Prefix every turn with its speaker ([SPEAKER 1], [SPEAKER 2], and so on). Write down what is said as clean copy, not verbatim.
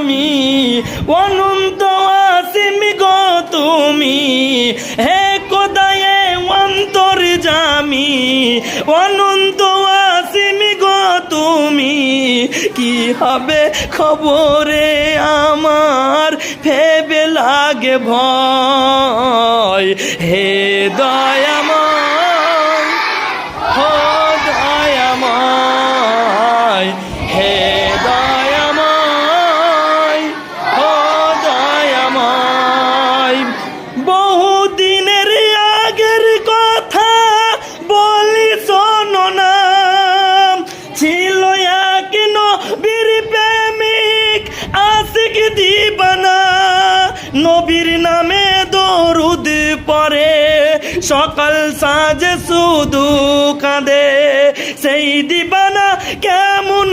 [SPEAKER 1] জামি, অনন্ত আসিম গো তুমি, হে খোদায়ে অন্তর জামি, অনন্ত আসিম গো তুমি, কি হবে খবরে আমার ভেবে লাগে ভয়, হে দয়াময়, ও দয়াময়, হে দয়াময়, ও দয়াময়। বহুদিনের আগের কথা বলি শোনো না, ছিল এক নবীর প্রেমিক আশিক দিবানা, নবীর নামে দরুদ পড়ে সকাল সাঁঝে শুধু কাঁদে, সেই দিবানা কেমন